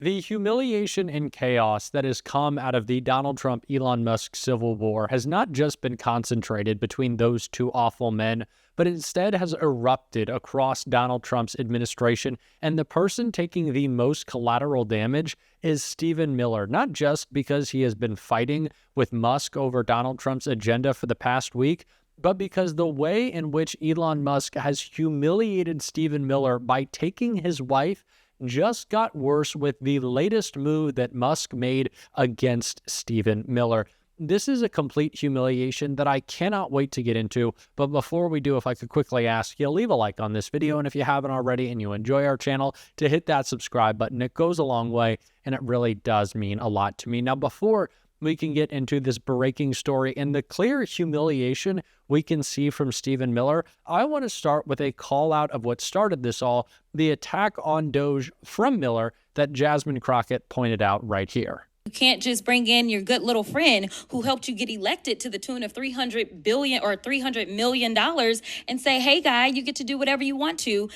The humiliation and chaos that has come out of the Donald Trump-Elon Musk civil war has not just been concentrated between those two awful men, but instead has erupted across Donald Trump's administration, and the person taking the most collateral damage is Stephen Miller, not just because he has been fighting with Musk over Donald Trump's agenda for the past week, but because the way in which Elon Musk has humiliated Stephen Miller by taking his wife just got worse with the latest move that Musk made against Stephen Miller. This is a complete humiliation that I cannot wait to get into, but before we do, if I could quickly ask you to leave a like on this video, and if you haven't already and you enjoy our channel, to hit that subscribe button. It goes a long way, and it really does mean a lot to me. Now, before we can get into this breaking story and the clear humiliation we can see from Stephen Miller, I want to start with a call out of what started this all, the attack on Doge from Miller that Jasmine Crockett pointed out right here. You can't just bring in your good little friend who helped you get elected to the tune of $300 billion or $300 million and say, hey, guy, you get to do whatever you want to,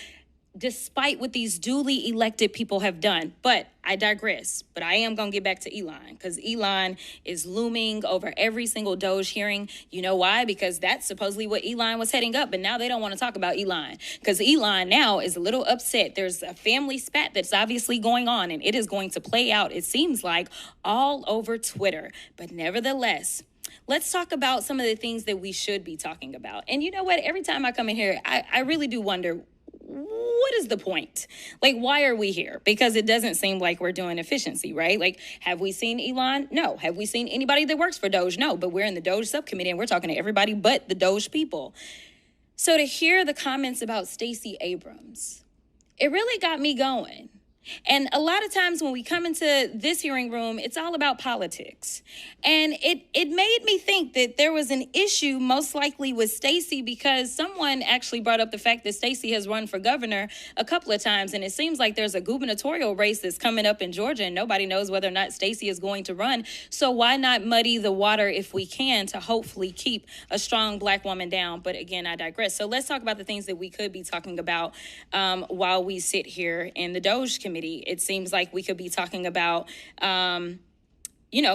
despite what these duly elected people have done. But I digress. But I am going to get back to Elon, because Elon is looming over every single Doge hearing. You know why? Because that's supposedly what Elon was heading up. But now they don't want to talk about Elon, because Elon now is a little upset. There's a family spat that's obviously going on, and it is going to play out, it seems like, all over Twitter. But nevertheless, let's talk about some of the things that we should be talking about. And you know what? Every time I come in here, I really do wonder, what is the point? Like, why are we here? Because it doesn't seem like we're doing efficiency, right? Like, have we seen Elon? No. Have we seen anybody that works for Doge? No. But we're in the Doge subcommittee and we're talking to everybody but the Doge people. So to hear the comments about Stacey Abrams, it really got me going. And a lot of times when we come into this hearing room, it's all about politics. And it made me think that there was an issue most likely with Stacey, because someone actually brought up the fact that Stacey has run for governor a couple of times. And it seems like there's a gubernatorial race that's coming up in Georgia, and nobody knows whether or not Stacey is going to run. So why not muddy the water if we can, to hopefully keep a strong Black woman down? But again, I digress. So let's talk about the things that we could be talking about while we sit here in the Doge committee. It seems like we could be talking about,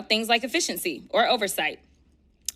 things like efficiency or oversight.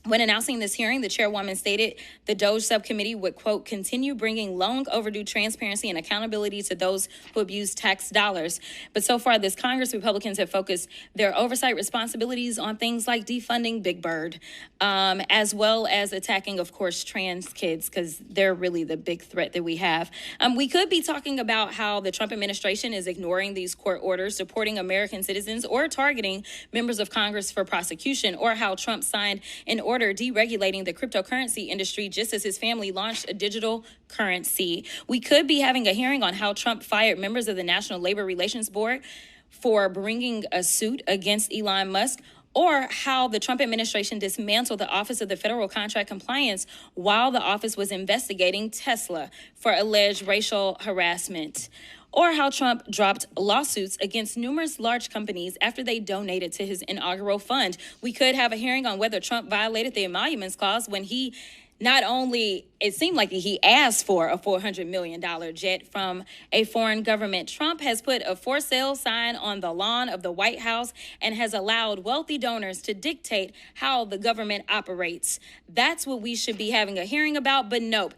When announcing this hearing, the chairwoman stated the Doge subcommittee would, quote, continue bringing long overdue transparency and accountability to those who abuse tax dollars. But so far this Congress, Republicans have focused their oversight responsibilities on things like defunding Big Bird, as well as attacking, of course, trans kids, because they're really the big threat that we have. We could be talking about how the Trump administration is ignoring these court orders, supporting American citizens, or targeting members of Congress for prosecution, or how Trump signed an order deregulating the cryptocurrency industry just as his family launched a digital currency. We could be having a hearing on how Trump fired members of the National Labor Relations Board for bringing a suit against Elon Musk, or how the Trump administration dismantled the Office of the Federal Contract Compliance while the office was investigating Tesla for alleged racial harassment, or how Trump dropped lawsuits against numerous large companies after they donated to his inaugural fund. We could have a hearing on whether Trump violated the emoluments clause when he not only, it seemed like he asked for a $400 million jet from a foreign government. Trump has put a for sale sign on the lawn of the White House and has allowed wealthy donors to dictate how the government operates. That's what we should be having a hearing about, but nope.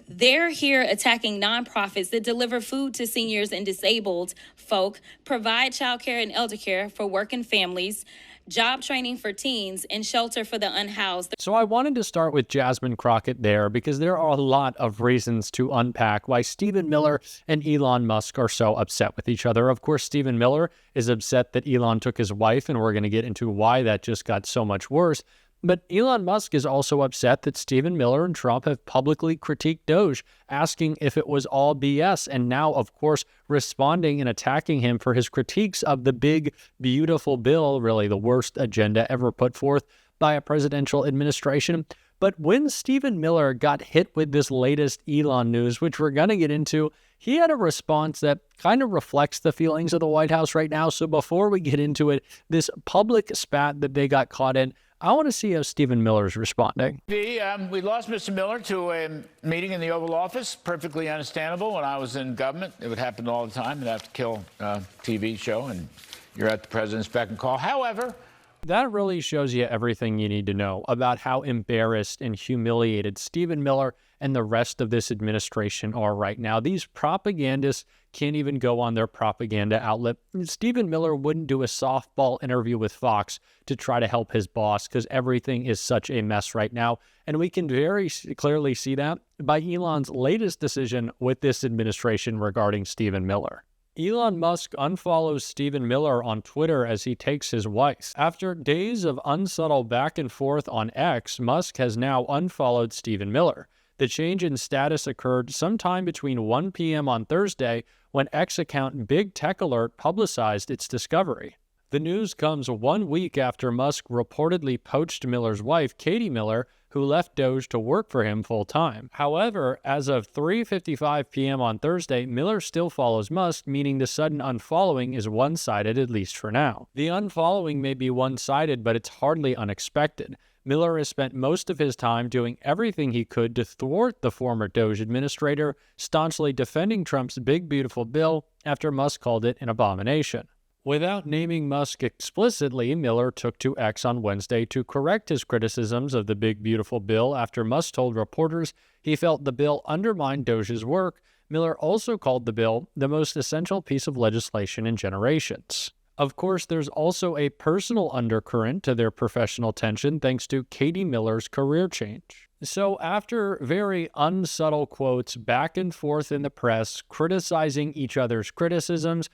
They're here attacking nonprofits that deliver food to seniors and disabled folk, provide child care and elder care for working families, job training for teens, and shelter for the unhoused. So I wanted to start with Jasmine Crockett there, because there are a lot of reasons to unpack why Stephen Miller and Elon Musk are so upset with each other. Of course, Stephen Miller is upset that Elon took his wife, and we're going to get into why that just got so much worse. But Elon Musk is also upset that Stephen Miller and Trump have publicly critiqued Doge, asking if it was all BS, and now, of course, responding and attacking him for his critiques of the big, beautiful bill, really the worst agenda ever put forth by a presidential administration. But when Stephen Miller got hit with this latest Elon news, which we're going to get into, he had a response that kind of reflects the feelings of the White House right now. So before we get into it, this public spat that they got caught in, I want to see how Stephen Miller's responding. We lost Mr. Miller to a meeting in the Oval Office. Perfectly understandable. When I was in government, it would happen all the time. They'd have to kill a TV show and You're at the president's beck and call. However, that really shows you everything you need to know about how embarrassed and humiliated Stephen Miller and the rest of this administration are right now. These propagandists can't even go on their propaganda outlet. Stephen Miller wouldn't do a softball interview with Fox to try to help his boss because everything is such a mess right now. And we can very clearly see that by Elon's latest decision with this administration regarding Stephen Miller. Elon Musk unfollows Stephen Miller on Twitter as he takes his wife. After days of unsubtle back and forth on X, Musk has now unfollowed Stephen Miller. The change in status occurred sometime between 1 p.m. on Thursday when X account Big Tech Alert publicized its discovery. The news comes 1 week after Musk reportedly poached Miller's wife, Katie Miller, who left Doge to work for him full-time. However, as of 3:55 p.m. on Thursday, Miller still follows Musk, meaning the sudden unfollowing is one-sided, at least for now. The unfollowing may be one-sided, but it's hardly unexpected. Miller has spent most of his time doing everything he could to thwart the former Doge administrator, staunchly defending Trump's big, beautiful bill after Musk called it an abomination. Without naming Musk explicitly, Miller took to X on Wednesday to correct his criticisms of the big, beautiful bill after Musk told reporters he felt the bill undermined Doge's work. Miller also called the bill the most essential piece of legislation in generations. Of course, there's also a personal undercurrent to their professional tension thanks to Katie Miller's career change. So after very unsubtle quotes back and forth in the press criticizing each other's criticisms,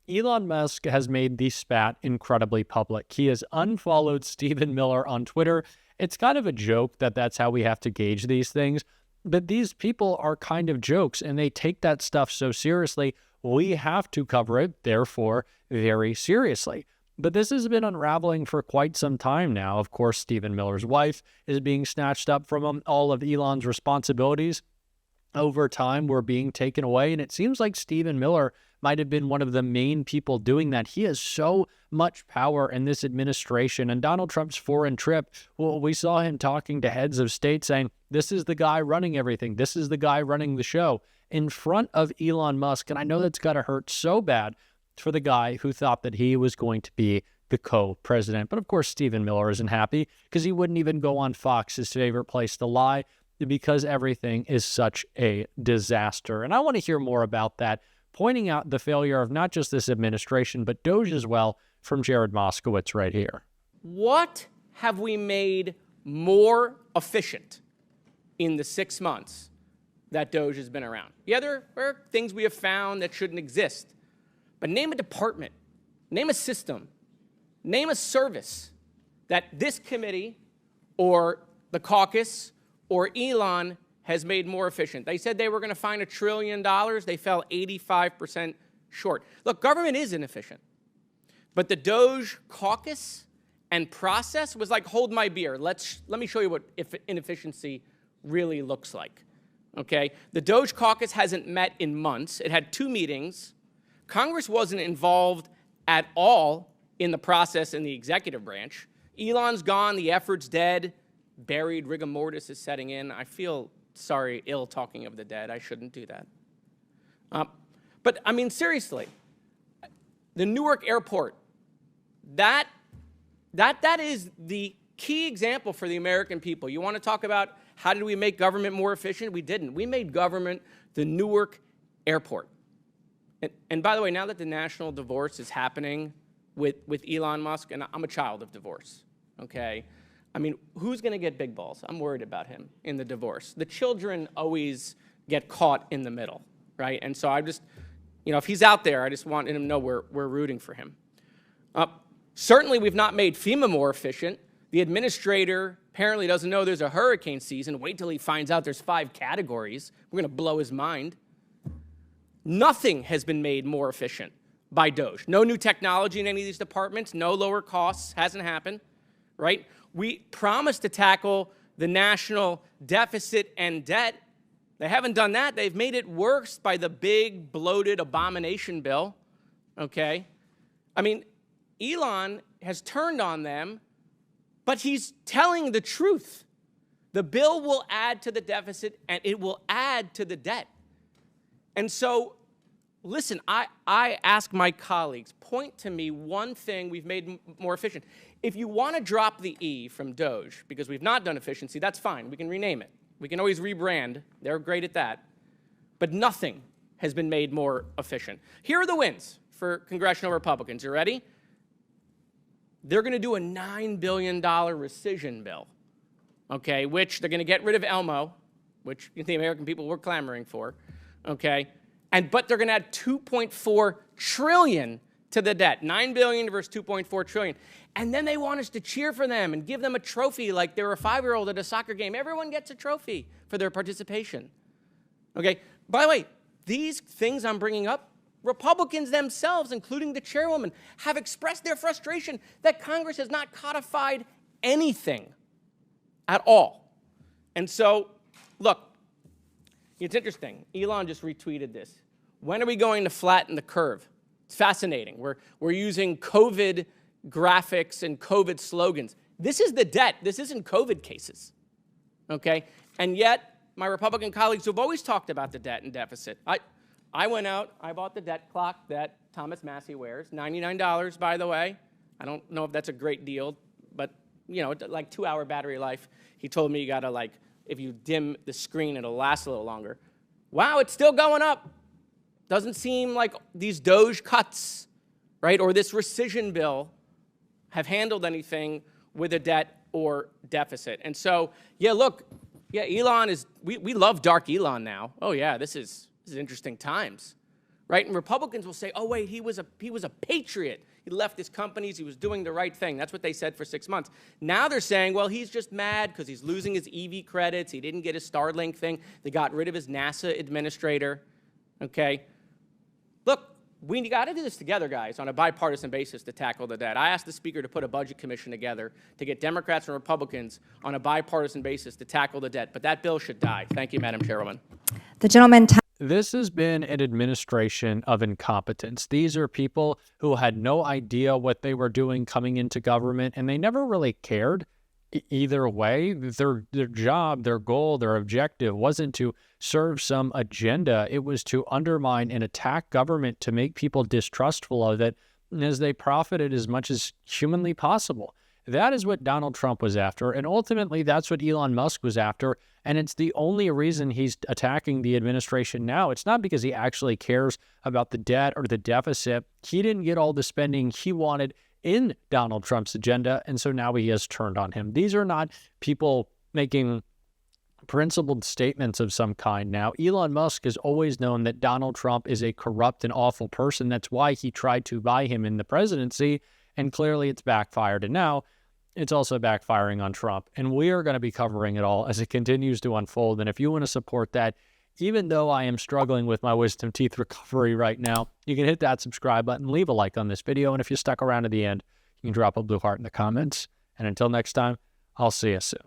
Elon Musk has made the spat incredibly public. He has unfollowed Stephen Miller on Twitter. It's kind of a joke that that's how we have to gauge these things, but these people are kind of jokes and they take that stuff so seriously. We have to cover it, therefore, very seriously. But this has been unraveling for quite some time now. Of course, Stephen Miller's wife is being snatched up from him. All of Elon's responsibilities over time were being taken away, and it seems like Stephen Miller might have been one of the main people doing that. He has so much power in this administration. And Donald Trump's foreign trip, well, we saw him talking to heads of state saying, this is the guy running everything. This is the guy running the show in front of Elon Musk. And I know that's got to hurt so bad for the guy who thought that he was going to be the co-president. But of course, Stephen Miller isn't happy because he wouldn't even go on Fox, his favorite place to lie, because everything is such a disaster. And I want to hear more about that, pointing out the failure of not just this administration, but Doge as well, from Jared Moskowitz right here. What have we made more efficient in the 6 months that Doge has been around? Yeah, there are things we have found that shouldn't exist. But name a department, name a system, name a service that this committee or the caucus or Elon has made more efficient. They said they were going to find $1 trillion. They fell 85% short. Look, government is inefficient. But the Doge caucus and process was like, hold my beer. Let me show you what inefficiency really looks like. Okay? The Doge caucus hasn't met in months. It had 2 meetings. Congress wasn't involved at all in the process in the executive branch. Elon's gone. The effort's dead. Buried rigor mortis is setting in. I feel sorry, ill talking of the dead. I shouldn't do that. But I mean, seriously, the Newark airport, that is the key example for the American people. You want to talk about how did we make government more efficient? We didn't. We made government the Newark airport. And by the way, now that the national divorce is happening with Elon Musk, and I'm a child of divorce, okay? I mean, who's going to get big balls? I'm worried about him in the divorce. The children always get caught in the middle, right? And so I just, if he's out there, I just want him to know we're rooting for him. Certainly, we've not made FEMA more efficient. The administrator apparently doesn't know there's a hurricane season. Wait till he finds out there's 5 categories. We're going to blow his mind. Nothing has been made more efficient by Doge. No new technology in any of these departments. No lower costs. Hasn't happened, right? We promised to tackle the national deficit and debt. They haven't done that. They've made it worse by the big, bloated abomination bill, okay? I mean, Elon has turned on them, but he's telling the truth. The bill will add to the deficit, and it will add to the debt. And so listen, I ask my colleagues, point to me one thing we've made more efficient. If you want to drop the E from Doge, because we've not done efficiency, that's fine. We can rename it. We can always rebrand. They're great at that. But nothing has been made more efficient. Here are the wins for congressional Republicans. You ready? They're going to do a $9 billion rescission bill, okay, which they're going to get rid of Elmo, which the American people were clamoring for, okay, but they're going to add $2.4 trillion to the debt, $9 billion versus $2.4 trillion. And then they want us to cheer for them and give them a trophy like they were a 5-year-old at a soccer game. Everyone gets a trophy for their participation, okay? By the way, these things I'm bringing up, Republicans themselves, including the chairwoman, have expressed their frustration that Congress has not codified anything at all. And so, look, it's interesting. Elon just retweeted this. When are we going to flatten the curve? It's fascinating. We're using COVID graphics and COVID slogans. This is the debt. This isn't COVID cases, okay? And yet, my Republican colleagues who have always talked about the debt and deficit, I went out, I bought the debt clock that Thomas Massey wears, $99, by the way. I don't know if that's a great deal, but, you know, like 2-hour battery life. He told me you gotta, like, if you dim the screen, it'll last a little longer. Wow, it's still going up. Doesn't seem like these Doge cuts, right, or this rescission bill have handled anything with a debt or deficit. And so, yeah, look, yeah, Elon is, we love dark Elon now. Oh, yeah, this is interesting times, right? And Republicans will say, oh, wait, he was a patriot. He left his companies. He was doing the right thing. That's what they said for 6 months. Now they're saying, well, he's just mad because he's losing his EV credits. He didn't get his Starlink thing. They got rid of his NASA administrator, okay? Look, we got to do this together, guys, on a bipartisan basis to tackle the debt. I asked the Speaker to put a budget commission together to get Democrats and Republicans on a bipartisan basis to tackle the debt. But that bill should die. Thank you, Madam Chairwoman. The gentleman. This has been an administration of incompetence. These are people who had no idea what they were doing coming into government, and they never really cared either way. Their job, their goal, their objective wasn't to serve some agenda. It was to undermine and attack government to make people distrustful of it as they profited as much as humanly possible. That is what Donald Trump was after, and ultimately that's what Elon Musk was after, and it's the only reason he's attacking the administration now. It's not because he actually cares about the debt or the deficit. He didn't get all the spending he wanted in Donald Trump's agenda, and so now he has turned on him. These are not people making principled statements of some kind now. Elon Musk has always known that Donald Trump is a corrupt and awful person. That's why he tried to buy him in the presidency, and clearly it's backfired. And now it's also backfiring on Trump. And we are going to be covering it all as it continues to unfold. And if you want to support that, even though I am struggling with my wisdom teeth recovery right now, you can hit that subscribe button, leave a like on this video, and if you stuck around to the end, you can drop a blue heart in the comments. And until next time, I'll see you soon.